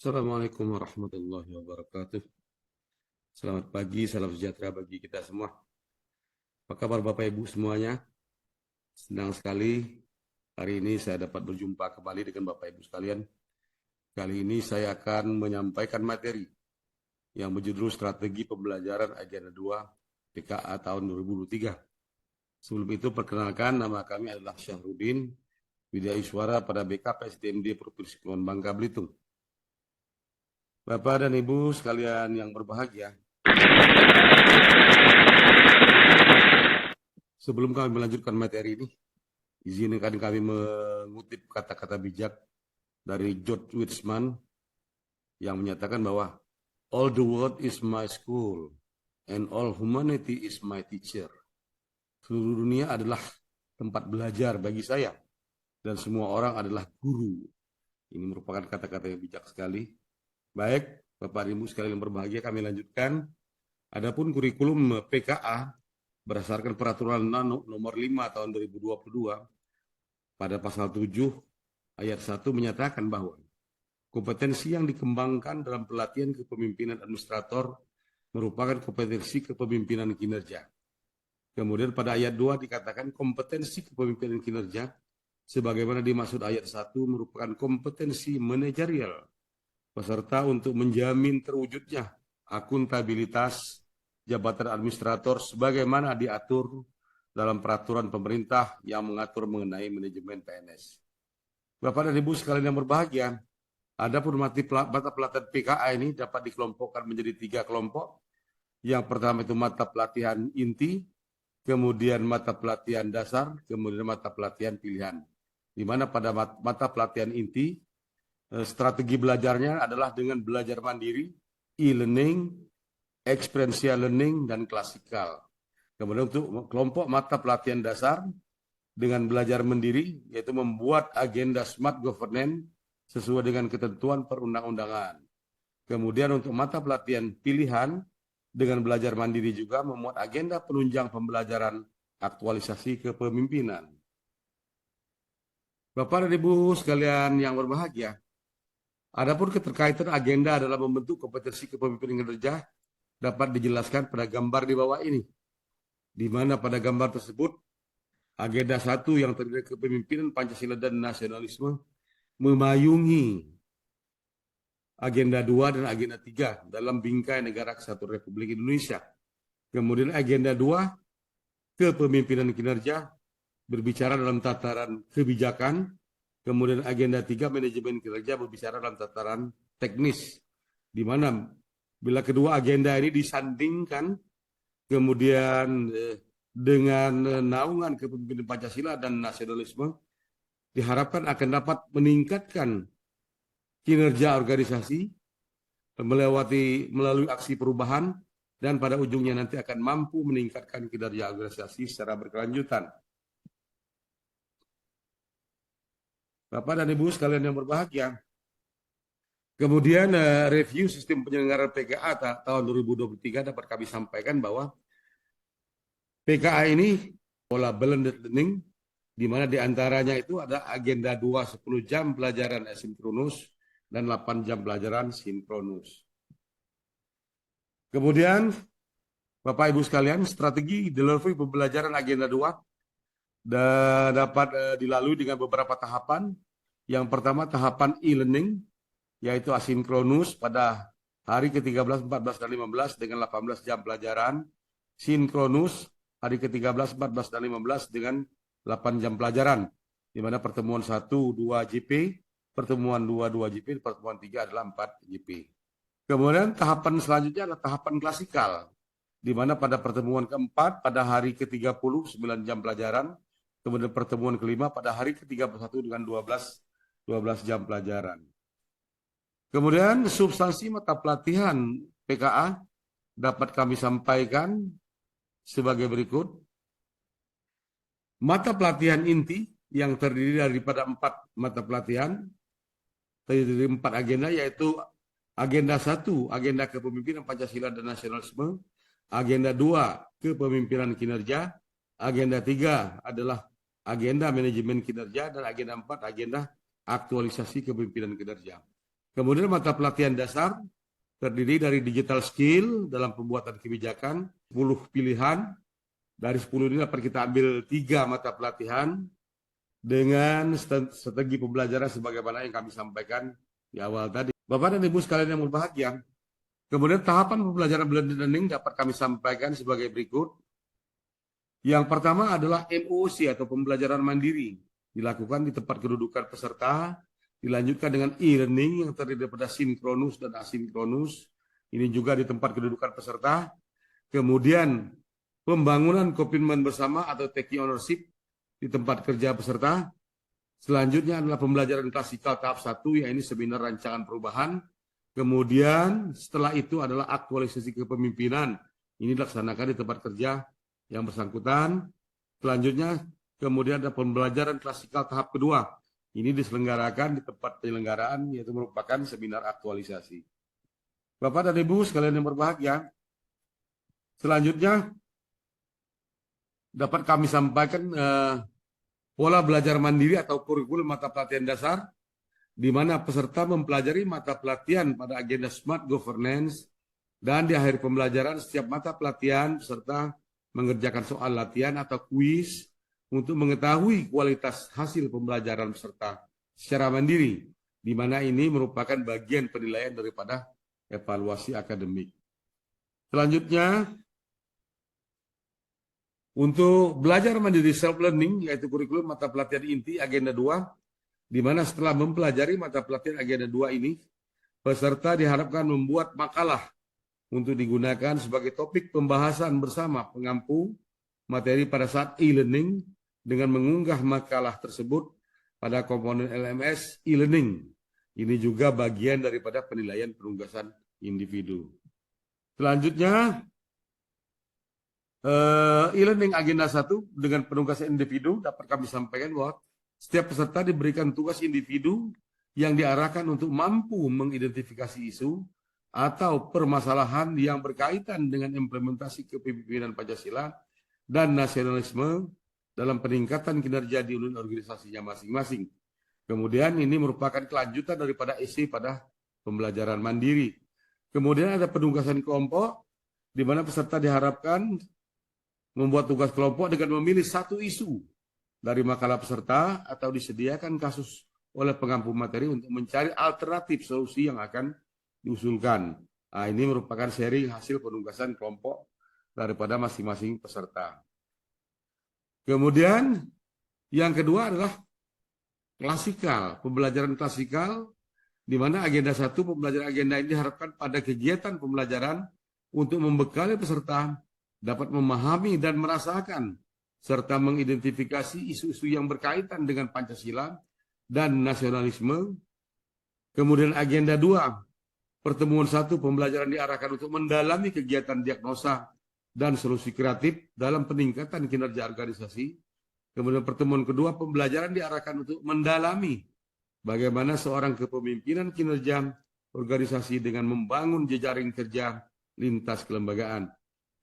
Assalamualaikum warahmatullahi wabarakatuh. Selamat pagi, salam sejahtera bagi kita semua. Apa kabar Bapak Ibu semuanya? Senang sekali hari ini saya dapat berjumpa kembali dengan Bapak Ibu sekalian. Kali ini saya akan menyampaikan materi yang berjudul Strategi Pembelajaran Agenda 2 PKA tahun 2023. Sebelum itu perkenalkan, nama kami adalah Syahrudin, Widya Iswara pada BKP SDMD Provinsi Kepulauan Bangka Belitung. Bapak dan Ibu sekalian yang berbahagia, sebelum kami melanjutkan materi ini, izinkan kami mengutip kata-kata bijak dari George Witzman yang menyatakan bahwa all the world is my school and all humanity is my teacher. Seluruh dunia adalah tempat belajar bagi saya dan semua orang adalah guru. Ini merupakan kata-kata yang bijak sekali. Baik, Bapak dan Ibu sekalian yang berbahagia, kami lanjutkan. Adapun kurikulum PKA berdasarkan peraturan nomor 5 tahun 2022 pada pasal 7 ayat 1 menyatakan bahwa kompetensi yang dikembangkan dalam pelatihan kepemimpinan administrator merupakan kompetensi kepemimpinan kinerja. Kemudian pada ayat 2 dikatakan kompetensi kepemimpinan kinerja sebagaimana dimaksud ayat 1 merupakan kompetensi manajerial peserta untuk menjamin terwujudnya akuntabilitas jabatan administrator sebagaimana diatur dalam peraturan pemerintah yang mengatur mengenai manajemen PNS. Bapak dan Ibu sekalian yang berbahagia, adapun mata pelatihan PKA ini dapat dikelompokkan menjadi 3 kelompok. Yang pertama itu mata pelatihan inti, kemudian mata pelatihan dasar, kemudian mata pelatihan pilihan. Di mana pada mata pelatihan inti, strategi belajarnya adalah dengan belajar mandiri, e-learning, experiential learning, dan klasikal. Kemudian untuk kelompok mata pelatihan dasar dengan belajar mandiri, yaitu membuat agenda smart governance sesuai dengan ketentuan perundang-undangan. Kemudian untuk mata pelatihan pilihan dengan belajar mandiri juga memuat agenda penunjang pembelajaran aktualisasi kepemimpinan. Bapak dan Ibu sekalian yang berbahagia, adapun keterkaitan agenda dalam membentuk kompetensi kepemimpinan kinerja dapat dijelaskan pada gambar di bawah ini, di mana pada gambar tersebut agenda 1 yang terdiri dari kepemimpinan Pancasila dan nasionalisme memayungi agenda 2 dan agenda 3 dalam bingkai Negara Kesatuan Republik Indonesia. Kemudian agenda 2 kepemimpinan kinerja berbicara dalam tataran kebijakan. Kemudian agenda 3 manajemen kinerja berbicara dalam tataran teknis, di mana bila kedua agenda ini disandingkan kemudian dengan naungan kepemimpinan Pancasila dan nasionalisme, diharapkan akan dapat meningkatkan kinerja organisasi melalui aksi perubahan dan pada ujungnya nanti akan mampu meningkatkan kinerja organisasi secara berkelanjutan. Bapak dan Ibu sekalian yang berbahagia, kemudian review sistem penyelenggaraan PKA tahun 2023 dapat kami sampaikan bahwa PKA ini pola blended learning, di mana diantaranya itu ada agenda 2 10 jam pelajaran asinkronus dan 8 jam pelajaran sinkronus. Kemudian Bapak Ibu sekalian, strategi delivery pembelajaran agenda 2 dapat dilalui dengan beberapa tahapan. Yang pertama tahapan e-learning, yaitu asinkronus pada hari ke-13, 14, dan 15 dengan 18 jam pelajaran. Sinkronus hari ke-13, 14, dan 15 dengan 8 jam pelajaran. Di mana pertemuan 1, 2 JP, pertemuan 2, 2 JP, pertemuan 3 adalah 4 JP. Kemudian tahapan selanjutnya adalah tahapan klasikal, di mana pada pertemuan keempat pada hari ke-30 9 jam pelajaran, kemudian pertemuan kelima pada hari ke-31 dengan 12 jam pelajaran. Kemudian substansi mata pelatihan PKA dapat kami sampaikan sebagai berikut. Mata pelatihan inti yang terdiri daripada 4 mata pelatihan, terdiri dari 4 agenda, yaitu agenda 1, agenda kepemimpinan Pancasila dan nasionalisme. Agenda 2, kepemimpinan kinerja. Agenda 3 adalah agenda manajemen kinerja. Dan agenda 4, agenda aktualisasi kepemimpinan kinerja. Kemudian mata pelatihan dasar terdiri dari digital skill dalam pembuatan kebijakan, 10 pilihan. Dari 10 ini dapat kita ambil 3 mata pelatihan dengan strategi pembelajaran sebagaimana yang kami sampaikan di awal tadi. Bapak dan Ibu sekalian yang berbahagia, kemudian tahapan pembelajaran blended learning dapat kami sampaikan sebagai berikut. Yang pertama adalah MOOC atau pembelajaran mandiri, dilakukan di tempat kedudukan peserta, dilanjutkan dengan e-learning yang terdiri daripada sinkronus dan asinkronus, ini juga di tempat kedudukan peserta. Kemudian pembangunan komitmen bersama atau taking ownership di tempat kerja peserta. Selanjutnya adalah pembelajaran klasikal tahap 1, yaitu seminar rancangan perubahan. Kemudian setelah itu adalah aktualisasi kepemimpinan. Ini dilaksanakan di tempat kerja yang bersangkutan. Selanjutnya kemudian ada pembelajaran klasikal tahap kedua. Ini diselenggarakan di tempat penyelenggaraan, yaitu merupakan seminar aktualisasi. Bapak dan Ibu sekalian yang berbahagia, selanjutnya dapat kami sampaikan pola belajar mandiri atau kurikulum mata pelatihan dasar, di mana peserta mempelajari mata pelatihan pada agenda Smart Governance, dan di akhir pembelajaran setiap mata pelatihan peserta mengerjakan soal latihan atau kuis untuk mengetahui kualitas hasil pembelajaran peserta secara mandiri, di mana ini merupakan bagian penilaian daripada evaluasi akademik. Selanjutnya, untuk belajar mandiri self-learning, yaitu kurikulum mata pelatihan inti agenda 2, di mana setelah mempelajari mata pelatihan agenda 2 ini, peserta diharapkan membuat makalah untuk digunakan sebagai topik pembahasan bersama pengampu materi pada saat e-learning dengan mengunggah makalah tersebut pada komponen LMS e-learning. Ini juga bagian daripada penilaian penugasan individu. Selanjutnya, e-learning agenda 1 dengan penugasan individu dapat kami sampaikan bahwa setiap peserta diberikan tugas individu yang diarahkan untuk mampu mengidentifikasi isu atau permasalahan yang berkaitan dengan implementasi kepemimpinan Pancasila dan nasionalisme dalam peningkatan kinerja di unit organisasinya masing-masing. Kemudian ini merupakan kelanjutan daripada isi pada pembelajaran mandiri. Kemudian ada penugasan kelompok, di mana peserta diharapkan membuat tugas kelompok dengan memilih satu isu dari makalah peserta atau disediakan kasus oleh pengampu materi untuk mencari alternatif solusi yang akan diusulkan. Nah, ini merupakan sharing hasil penugasan kelompok daripada masing-masing peserta. Kemudian yang kedua adalah klasikal, pembelajaran klasikal, di mana agenda 1 pembelajaran agenda ini diharapkan pada kegiatan pembelajaran untuk membekali peserta dapat memahami dan merasakan serta mengidentifikasi isu-isu yang berkaitan dengan Pancasila dan nasionalisme. Kemudian agenda 2, pertemuan 1 pembelajaran diarahkan untuk mendalami kegiatan diagnosa dan solusi kreatif dalam peningkatan kinerja organisasi. Kemudian pertemuan kedua, pembelajaran diarahkan untuk mendalami bagaimana seorang kepemimpinan kinerja organisasi dengan membangun jejaring kerja lintas kelembagaan.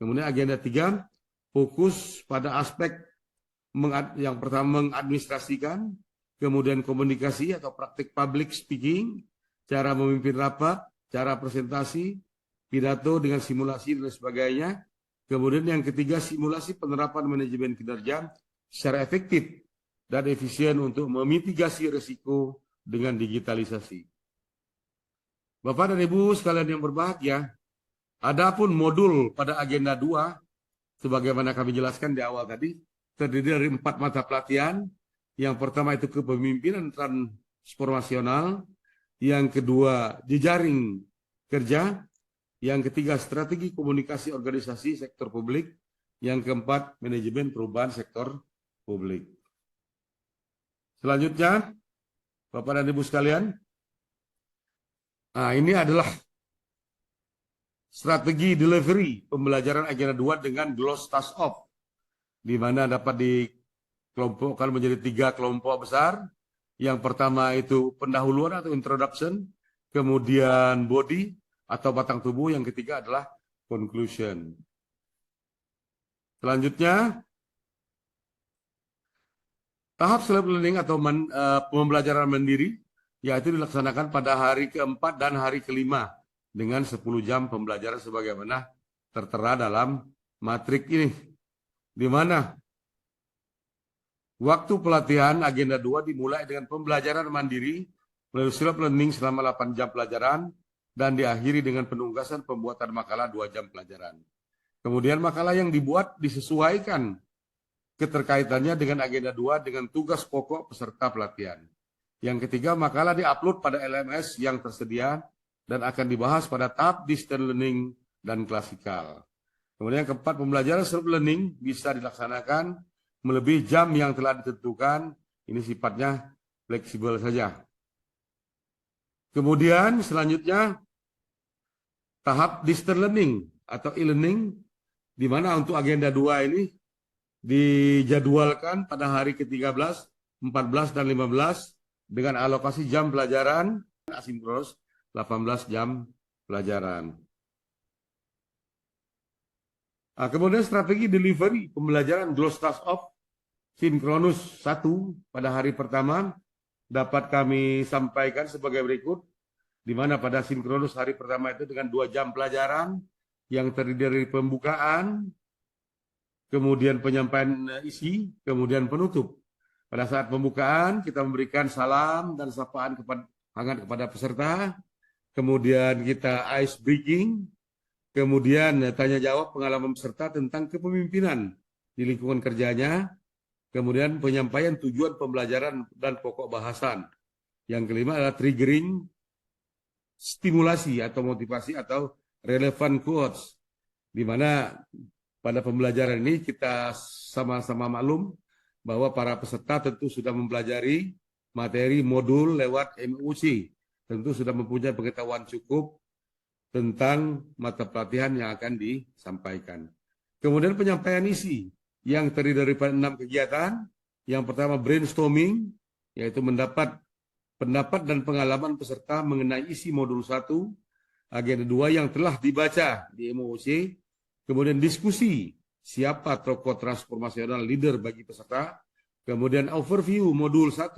Kemudian agenda 3, fokus pada aspek yang pertama mengadministrasikan, kemudian komunikasi atau praktik public speaking, cara memimpin rapat, cara presentasi, pidato dengan simulasi dan sebagainya. Kemudian yang ketiga, simulasi penerapan manajemen kinerja secara efektif dan efisien untuk memitigasi risiko dengan digitalisasi. Bapak dan Ibu sekalian yang berbahagia, adapun modul pada agenda 2, sebagaimana kami jelaskan di awal tadi, terdiri dari 4 mata pelatihan. Yang pertama itu kepemimpinan transformasional, yang kedua jejaring kerja, yang ketiga strategi komunikasi organisasi sektor publik, yang keempat manajemen perubahan sektor publik. Selanjutnya, Bapak dan Ibu sekalian, nah ini adalah strategi delivery pembelajaran agenda 2 dengan gloss task off, di mana dapat dikelompokkan menjadi 3 kelompok besar. Yang pertama itu pendahuluan atau introduction, kemudian body atau batang tubuh, yang ketiga adalah conclusion. Selanjutnya, tahap self-learning atau pembelajaran mandiri yaitu dilaksanakan pada hari keempat dan hari kelima dengan 10 jam pembelajaran sebagaimana tertera dalam matrik ini, di mana waktu pelatihan agenda 2 dimulai dengan pembelajaran mandiri melalui self-learning selama 8 jam pelajaran dan diakhiri dengan penugasan pembuatan makalah 2 jam pelajaran. Kemudian makalah yang dibuat disesuaikan keterkaitannya dengan agenda 2 dengan tugas pokok peserta pelatihan. Yang ketiga, makalah diupload pada LMS yang tersedia dan akan dibahas pada tahap distance learning dan klasikal. Kemudian yang keempat, pembelajaran self-learning bisa dilaksanakan melebihi jam yang telah ditentukan. Ini sifatnya fleksibel saja. Kemudian selanjutnya, tahap distance learning atau e-learning, di mana untuk agenda 2 ini dijadwalkan pada hari ke-13, 14, dan 15 dengan alokasi jam pelajaran asinkronus 18 jam pelajaran. Nah, kemudian strategi delivery pembelajaran Glostas of Sinkronus 1 pada hari pertama dapat kami sampaikan sebagai berikut, di mana pada sinkronus hari pertama itu dengan 2 jam pelajaran yang terdiri dari pembukaan, kemudian penyampaian isi, kemudian penutup. Pada saat pembukaan kita memberikan salam dan sapaan hangat kepada peserta, kemudian kita ice breaking, kemudian tanya jawab pengalaman peserta tentang kepemimpinan di lingkungan kerjanya, kemudian penyampaian tujuan pembelajaran dan pokok bahasan. Yang kelima adalah triggering stimulasi atau motivasi atau relevant quotes, di mana pada pembelajaran ini kita sama-sama maklum bahwa para peserta tentu sudah mempelajari materi modul lewat MUC, tentu sudah mempunyai pengetahuan cukup tentang mata pelatihan yang akan disampaikan. Kemudian penyampaian isi yang terdiri dari 6 kegiatan. Yang pertama brainstorming, yaitu mendapat pendapat dan pengalaman peserta mengenai isi modul 1, agenda 2 yang telah dibaca di MUC. Kemudian diskusi, siapa tokoh transformasional leader bagi peserta. Kemudian overview modul 1.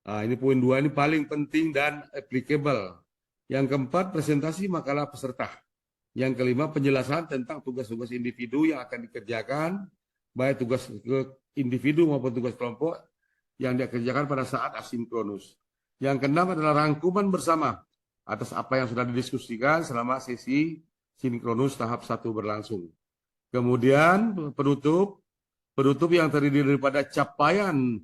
Nah, ini poin 2 ini paling penting dan applicable. Yang keempat, presentasi makalah peserta. Yang kelima, penjelasan tentang tugas-tugas individu yang akan dikerjakan, baik tugas individu maupun tugas kelompok yang dikerjakan pada saat asinkronus. Yang keenam adalah rangkuman bersama atas apa yang sudah didiskusikan selama sesi sinkronus tahap 1 berlangsung. Kemudian penutup yang terdiri daripada capaian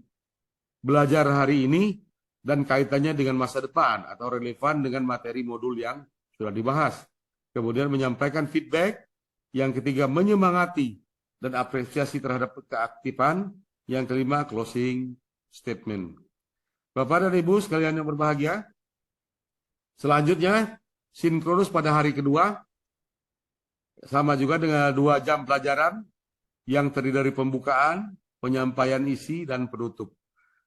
belajar hari ini dan kaitannya dengan masa depan atau relevan dengan materi modul yang sudah dibahas. Kemudian menyampaikan feedback. Yang ketiga, menyemangati dan apresiasi terhadap keaktifan. Yang kelima, closing statement. Bapak dan Ibu sekalian yang berbahagia, selanjutnya sinkronus pada hari kedua sama juga dengan 2 jam pelajaran yang terdiri dari pembukaan, penyampaian isi, dan penutup.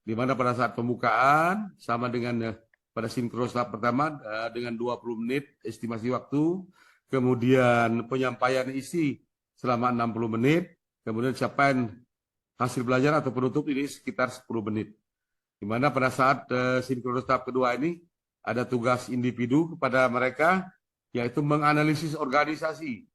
Di mana pada saat pembukaan sama dengan pada sinkronus tahap pertama dengan 20 menit estimasi waktu, kemudian penyampaian isi selama 60 menit, kemudian capaian hasil belajar atau penutup ini sekitar 10 menit. Di mana pada saat sinkronus tahap kedua ini ada tugas individu kepada mereka, yaitu menganalisis organisasi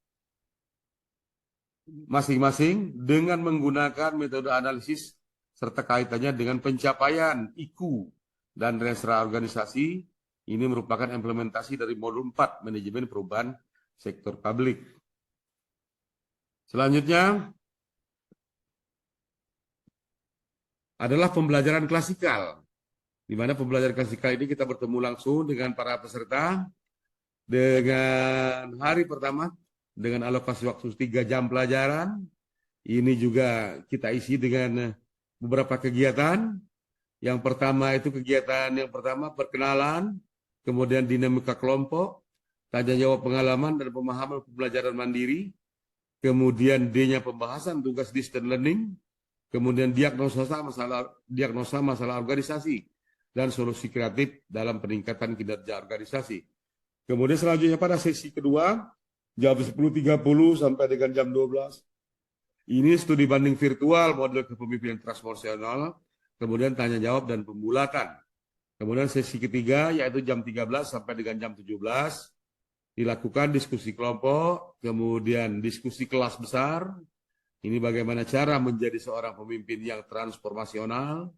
masing-masing dengan menggunakan metode analisis serta kaitannya dengan pencapaian IQ dan resra organisasi. Ini merupakan implementasi dari modul 4 manajemen perubahan sektor publik. Selanjutnya adalah pembelajaran klasikal, di mana pembelajaran klasikal ini kita bertemu langsung dengan para peserta dengan hari pertama dengan alokasi waktu 3 jam pelajaran. Ini juga kita isi dengan beberapa kegiatan. Yang pertama itu perkenalan, kemudian dinamika kelompok, tanya jawab pengalaman dan pemahaman pembelajaran mandiri, kemudian D-nya pembahasan tugas distance learning, kemudian diagnosa masalah organisasi dan solusi kreatif dalam peningkatan kinerja organisasi. Kemudian selanjutnya pada sesi kedua, jam 10.30 sampai dengan jam 12. Ini studi banding virtual model kepemimpinan transformasional, kemudian tanya jawab dan pembulatan. Kemudian sesi ketiga yaitu jam 13 sampai dengan jam 17 dilakukan diskusi kelompok, kemudian diskusi kelas besar. Ini bagaimana cara menjadi seorang pemimpin yang transformasional,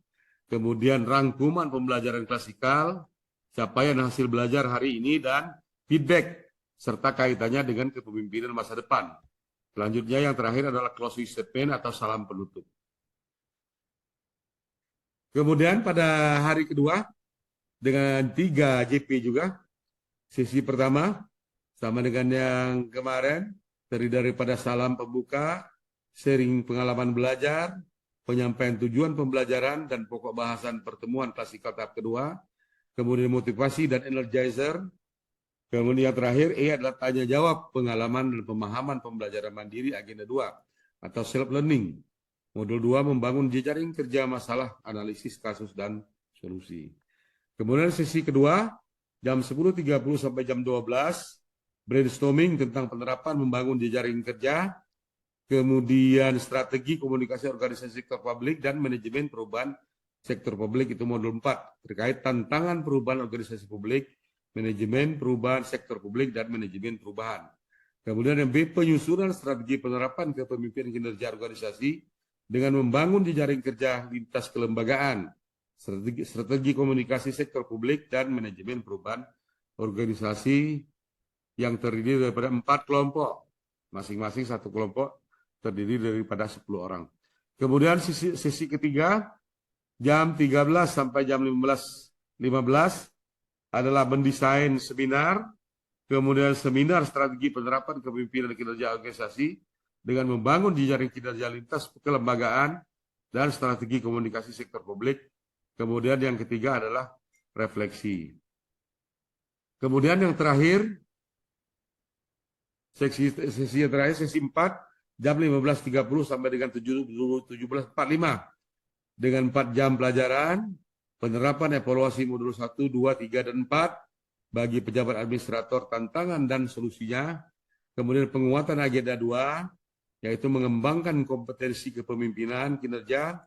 kemudian rangkuman pembelajaran klasikal, capaian hasil belajar hari ini, dan feedback, serta kaitannya dengan kepemimpinan masa depan. Selanjutnya yang terakhir adalah closing statement atau salam penutup. Kemudian pada hari kedua, dengan 3 JP juga, sesi pertama, sama dengan yang kemarin, terdiri daripada salam pembuka, sharing pengalaman belajar, penyampaian tujuan pembelajaran, dan pokok bahasan pertemuan klasikal tahap kedua, kemudian motivasi dan energizer, kemudian yang terakhir E adalah tanya jawab pengalaman dan pemahaman pembelajaran mandiri agenda 2 atau self learning. Modul 2 membangun jejaring kerja masalah, analisis kasus dan solusi. Kemudian sesi kedua jam 10.30 sampai jam 12 brainstorming tentang penerapan membangun jejaring kerja, kemudian strategi komunikasi organisasi sektor publik dan manajemen perubahan sektor publik, itu modul 4 terkait tantangan perubahan organisasi publik, manajemen perubahan sektor publik, dan manajemen perubahan. Kemudian yang B, penyusunan strategi penerapan kepemimpinan kinerja organisasi dengan membangun jejaring kerja lintas kelembagaan, strategi komunikasi sektor publik, dan manajemen perubahan organisasi yang terdiri daripada 4 kelompok, masing-masing satu kelompok terdiri daripada 10 orang. Kemudian sesi ketiga, jam 13 sampai jam 15.15 adalah mendesain seminar, kemudian seminar strategi penerapan kepemimpinan kinerja organisasi dengan membangun jejaring kinerja lintas kelembagaan dan strategi komunikasi sektor publik. Kemudian yang ketiga adalah refleksi. Kemudian yang terakhir, sesi yang terakhir, sesi 4, jam 15.30 sampai dengan 17.45 dengan 4 jam pelajaran, penerapan evaluasi modul 1, 2, 3, dan 4 bagi pejabat administrator, tantangan dan solusinya. Kemudian penguatan agenda 2, yaitu mengembangkan kompetensi kepemimpinan kinerja,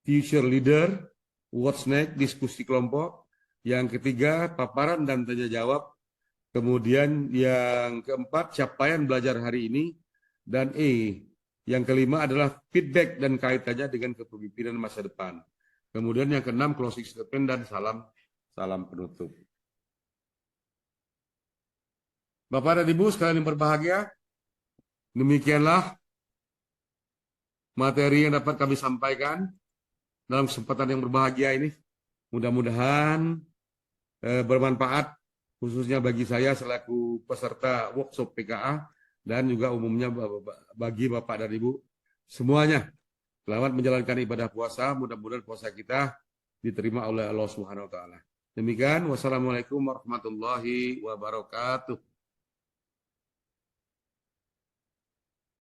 future leader, what's next, diskusi kelompok. Yang ketiga, paparan dan tanya jawab. Kemudian yang keempat, capaian belajar hari ini. Dan E, yang kelima adalah feedback dan kaitannya dengan kepemimpinan masa depan. Kemudian yang keenam, closing statement dan salam penutup. Bapak dan Ibu sekalian yang berbahagia, demikianlah materi yang dapat kami sampaikan dalam kesempatan yang berbahagia ini. Mudah-mudahan bermanfaat, khususnya bagi saya selaku peserta workshop PKA dan juga umumnya bagi Bapak dan Ibu semuanya. Selamat menjalankan ibadah puasa, mudah-mudahan puasa kita diterima oleh Allah Subhanahu wa taala. Demikian, wassalamualaikum warahmatullahi wabarakatuh.